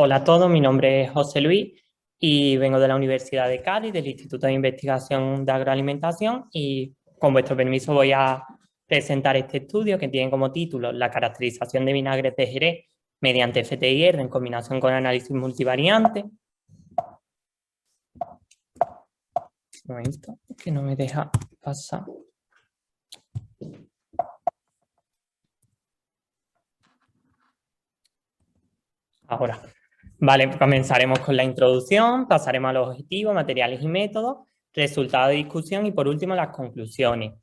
Hola a todos, mi nombre es José Luis y vengo de la Universidad de Cádiz, del Instituto de Investigación de Agroalimentación y con vuestro permiso voy a presentar este estudio que tiene como título la caracterización de vinagres de Jerez mediante FTIR en combinación con análisis multivariante. Un momento, que no me deja pasar. Ahora. Vale, comenzaremos con la introducción, pasaremos a los objetivos, materiales y métodos, resultados de discusión y por último las conclusiones.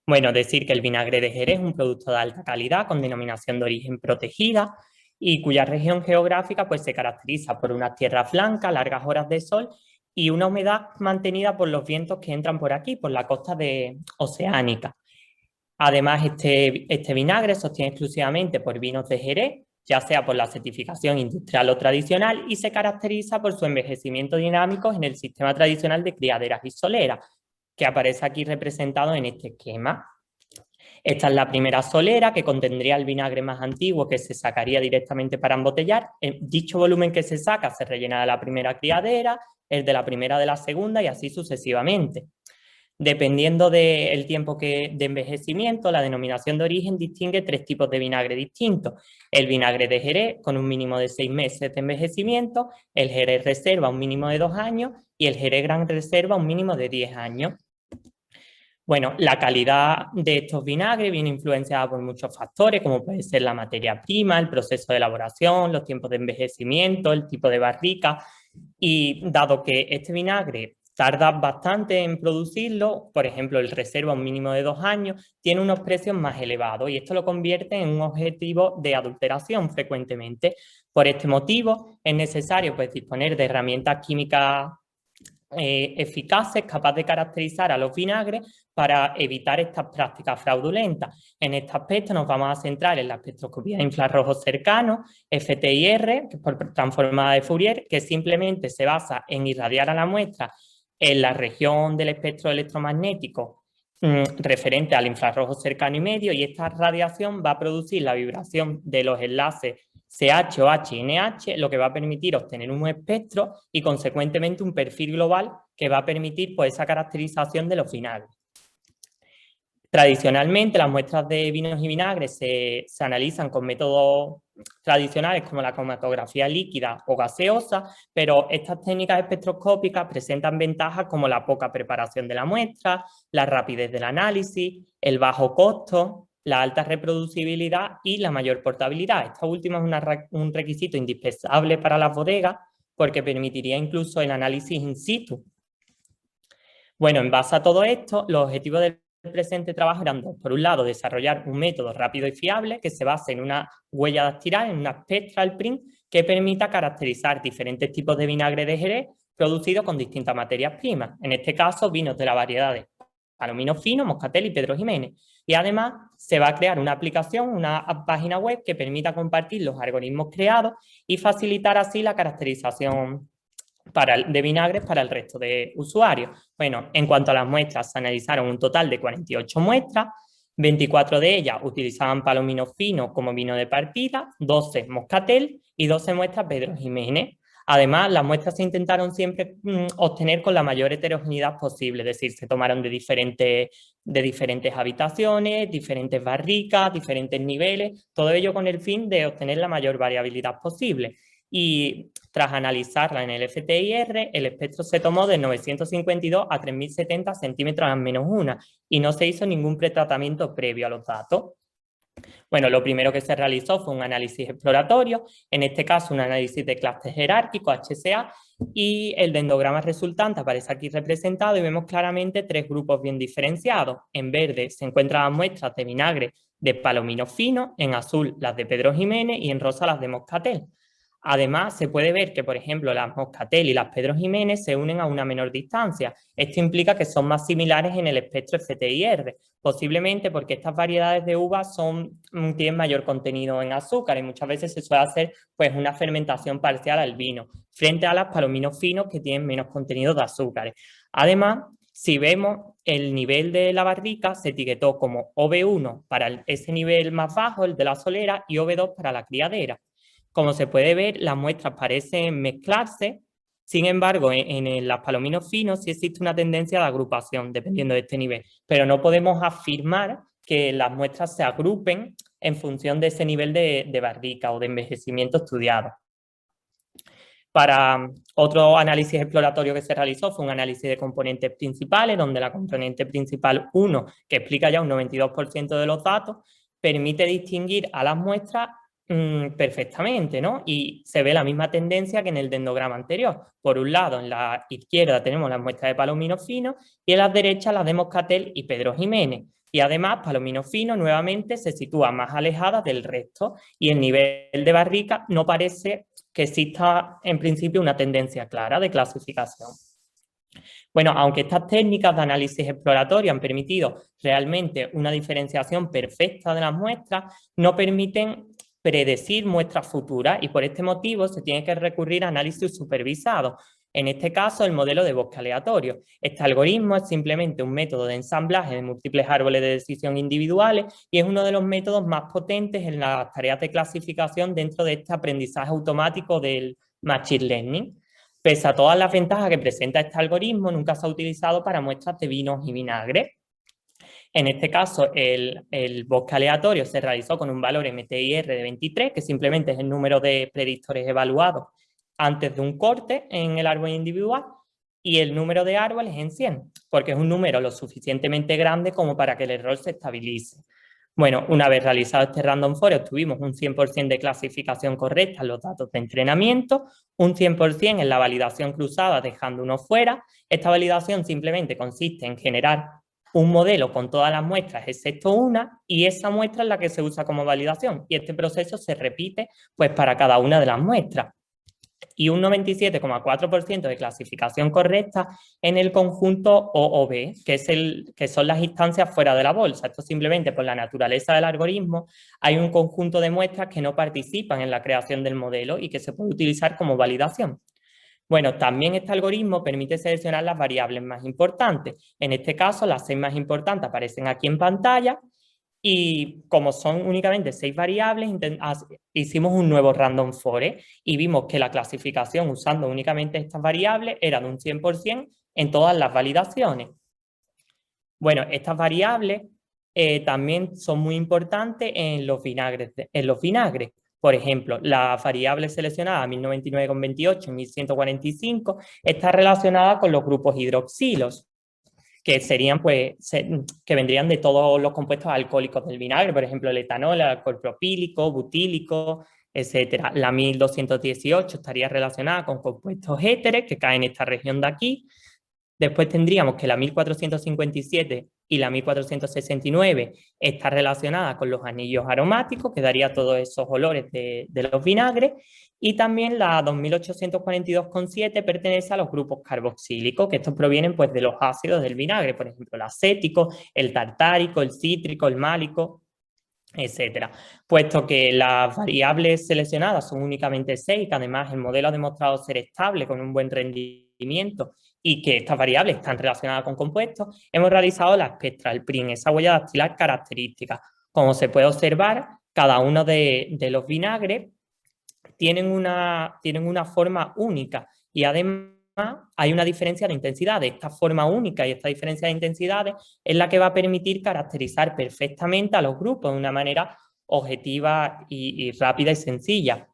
Bueno, decir que el vinagre de Jerez es un producto de alta calidad con denominación de origen protegida y cuya región geográfica pues, se caracteriza por unas tierras blancas, largas horas de sol y una humedad mantenida por los vientos que entran por aquí, por la costa oceánica. Además, este vinagre se obtiene exclusivamente por vinos de Jerez, ya sea por la certificación industrial o tradicional, y se caracteriza por su envejecimiento dinámico en el sistema tradicional de criaderas y soleras, que aparece aquí representado en este esquema. Esta es la primera solera que contendría el vinagre más antiguo que se sacaría directamente para embotellar. Dicho volumen que se saca se rellena de la primera criadera, el de la primera de la segunda y así sucesivamente. Dependiendo del tiempo de envejecimiento, la denominación de origen distingue tres tipos de vinagre distintos. El vinagre de Jerez, con un mínimo de 6 meses de envejecimiento, el Jerez Reserva, un mínimo de 2 años, y el Jerez Gran Reserva, un mínimo de 10 años. Bueno, la calidad de estos vinagres viene influenciada por muchos factores, como puede ser la materia prima, el proceso de elaboración, los tiempos de envejecimiento, el tipo de barrica, y dado que este vinagre tarda bastante en producirlo, por ejemplo, el reserva un mínimo de 2 años, tiene unos precios más elevados y esto lo convierte en un objetivo de adulteración frecuentemente. Por este motivo, es necesario pues, disponer de herramientas químicas eficaces, capaces de caracterizar a los vinagres para evitar estas prácticas fraudulentas. En este aspecto nos vamos a centrar en la espectroscopía de infrarrojos cercanos, FTIR, que es por transformada de Fourier, que simplemente se basa en irradiar a la muestra en la región del espectro electromagnético referente al infrarrojo cercano y medio, y esta radiación va a producir la vibración de los enlaces CH, OH y NH, lo que va a permitir obtener un espectro y consecuentemente un perfil global que va a permitir pues, esa caracterización de los vinagres. Tradicionalmente las muestras de vinos y vinagres se analizan con métodos tradicionales como la cromatografía líquida o gaseosa, pero estas técnicas espectroscópicas presentan ventajas como la poca preparación de la muestra, la rapidez del análisis, el bajo costo, la alta reproducibilidad y la mayor portabilidad. Esta última es un requisito indispensable para las bodegas porque permitiría incluso el análisis in situ. Bueno, en base a todo esto, los objetivos del presente trabajo eran dos. Por un lado, desarrollar un método rápido y fiable que se base en una huella dactilar, en una spectral print, que permita caracterizar diferentes tipos de vinagre de Jerez producidos con distintas materias primas. En este caso, vinos de la variedad de Palomino Fino, Moscatel y Pedro Ximénez. Y además se va a crear una aplicación, una página web que permita compartir los algoritmos creados y facilitar así la caracterización de vinagres para el resto de usuarios. Bueno, en cuanto a las muestras, se analizaron un total de 48 muestras, 24 de ellas utilizaban Palomino Fino como vino de partida, 12 Moscatel y 12 muestras Pedro Ximénez. Además, las muestras se intentaron siempre obtener con la mayor heterogeneidad posible, es decir, se tomaron de diferentes habitaciones, diferentes barricas, diferentes niveles, todo ello con el fin de obtener la mayor variabilidad posible. Y tras analizarla en el FTIR, el espectro se tomó de 952 a 3070 centímetros a menos 1 y no se hizo ningún pretratamiento previo a los datos. Bueno, lo primero que se realizó fue un análisis exploratorio, en este caso un análisis de clúster jerárquico, HCA, y el dendrograma resultante aparece aquí representado y vemos claramente tres grupos bien diferenciados. En verde se encuentran las muestras de vinagre de Palomino Fino, en azul las de Pedro Ximénez y en rosa las de Moscatel. Además, se puede ver que, por ejemplo, las Moscatel y las Pedro Ximénez se unen a una menor distancia. Esto implica que son más similares en el espectro FTIR, posiblemente porque estas variedades de uvas tienen mayor contenido en azúcar y muchas veces se suele hacer pues, una fermentación parcial al vino, frente a las Palominos Finos que tienen menos contenido de azúcares. Además, si vemos el nivel de la barrica, se etiquetó como OB1 para ese nivel más bajo, el de la solera, y OB2 para la criadera. Como se puede ver, las muestras parecen mezclarse. Sin embargo, en las palominos finos sí existe una tendencia de agrupación, dependiendo de este nivel, pero no podemos afirmar que las muestras se agrupen en función de ese nivel de barrica o de envejecimiento estudiado. Para otro análisis exploratorio que se realizó fue un análisis de componentes principales, donde la componente principal 1, que explica ya un 92% de los datos, permite distinguir a las muestras perfectamente, ¿no? Y se ve la misma tendencia que en el dendrograma anterior. Por un lado, en la izquierda tenemos las muestras de Palomino Fino y en la derecha las de Moscatel y Pedro Jiménez. Y además, Palomino Fino nuevamente se sitúa más alejada del resto y el nivel de barrica no parece que exista en principio una tendencia clara de clasificación. Bueno, aunque estas técnicas de análisis exploratorio han permitido realmente una diferenciación perfecta de las muestras, no permiten predecir muestras futuras y por este motivo se tiene que recurrir a análisis supervisado. En este caso, el modelo de bosque aleatorio. Este algoritmo es simplemente un método de ensamblaje de múltiples árboles de decisión individuales y es uno de los métodos más potentes en las tareas de clasificación dentro de este aprendizaje automático del Machine Learning. Pese a todas las ventajas que presenta este algoritmo, nunca se ha utilizado para muestras de vinos y vinagre. En este caso, el bosque aleatorio se realizó con un valor MTIR de 23, que simplemente es el número de predictores evaluados antes de un corte en el árbol individual, y el número de árboles en 100, porque es un número lo suficientemente grande como para que el error se estabilice. Bueno, una vez realizado este random forest, obtuvimos un 100% de clasificación correcta en los datos de entrenamiento, un 100% en la validación cruzada dejando uno fuera. Esta validación simplemente consiste en generar un modelo con todas las muestras excepto una y esa muestra es la que se usa como validación y este proceso se repite pues para cada una de las muestras. Y un 97,4% de clasificación correcta en el conjunto OOB, que son las instancias fuera de la bolsa. Esto simplemente por la naturaleza del algoritmo hay un conjunto de muestras que no participan en la creación del modelo y que se puede utilizar como validación. Bueno, también este algoritmo permite seleccionar las variables más importantes. En este caso, las 6 más importantes aparecen aquí en pantalla y como son únicamente 6 variables, hicimos un nuevo random forest y vimos que la clasificación usando únicamente estas variables era de un 100% en todas las validaciones. Bueno, estas variables también son muy importantes en los vinagres. Por ejemplo, la variable seleccionada 1099,28 y 1145 está relacionada con los grupos hidroxilos, que serían, pues, que vendrían de todos los compuestos alcohólicos del vinagre, por ejemplo, el etanol, el alcohol propílico, butílico, etcétera. La 1218 estaría relacionada con compuestos éteres que caen en esta región de aquí. Después tendríamos que la 1457 y la 1469 está relacionada con los anillos aromáticos, que daría todos esos olores de los vinagres. Y también la 2842,7 pertenece a los grupos carboxílicos, que estos provienen pues, de los ácidos del vinagre, por ejemplo, el acético, el tartárico, el cítrico, el málico, etcétera. Puesto que las variables seleccionadas son únicamente 6, que además el modelo ha demostrado ser estable con un buen rendimiento y que estas variables están relacionadas con compuestos, hemos realizado la espectral PRIN, esa huella dactilar característica. Como se puede observar, cada uno de los vinagres tienen una forma única y además hay una diferencia de intensidad. Esta forma única y esta diferencia de intensidades es la que va a permitir caracterizar perfectamente a los grupos de una manera objetiva y rápida y sencilla.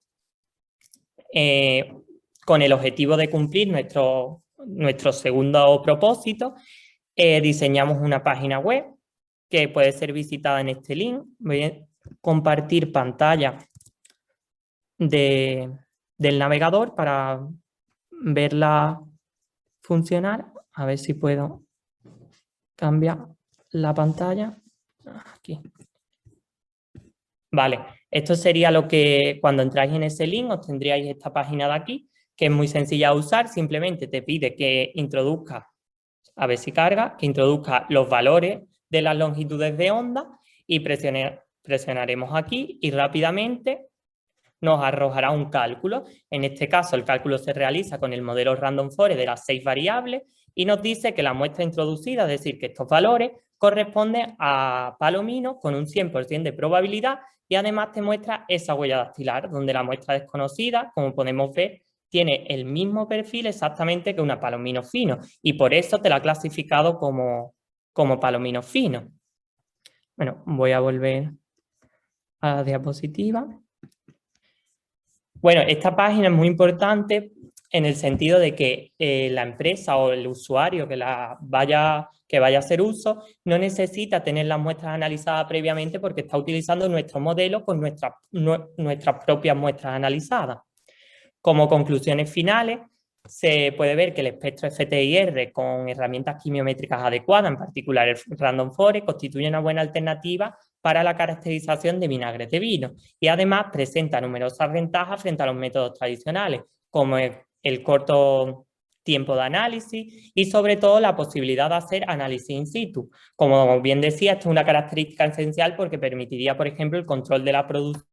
Con el objetivo de cumplir nuestro segundo propósito, diseñamos una página web que puede ser visitada en este link. Voy a compartir pantalla del navegador para verla funcionar. A ver si puedo cambiar la pantalla. Aquí. Vale, esto sería lo que cuando entráis en ese link os tendríais esta página de aquí, que es muy sencilla de usar. Simplemente te pide que introduzca, a ver si carga, que introduzca los valores de las longitudes de onda y presionaremos aquí y rápidamente nos arrojará un cálculo. En este caso, el cálculo se realiza con el modelo Random Forest de las 6 variables y nos dice que la muestra introducida, es decir, que estos valores corresponde a palomino con un 100% de probabilidad y además te muestra esa huella dactilar, donde la muestra desconocida, como podemos ver, tiene el mismo perfil exactamente que una palomino fino y por eso te la ha clasificado como palomino fino. Bueno, voy a volver a la diapositiva. Bueno, esta página es muy importante en el sentido de que la empresa o el usuario que vaya a hacer uso no necesita tener las muestras analizadas previamente porque está utilizando nuestro modelo con nuestras propias muestras analizadas. Como conclusiones finales, se puede ver que el espectro FTIR con herramientas quimiométricas adecuadas, en particular el Random Forest, constituye una buena alternativa para la caracterización de vinagres de vino y además presenta numerosas ventajas frente a los métodos tradicionales, como el corto tiempo de análisis y sobre todo la posibilidad de hacer análisis in situ. Como bien decía, esto es una característica esencial porque permitiría, por ejemplo, el control de la producción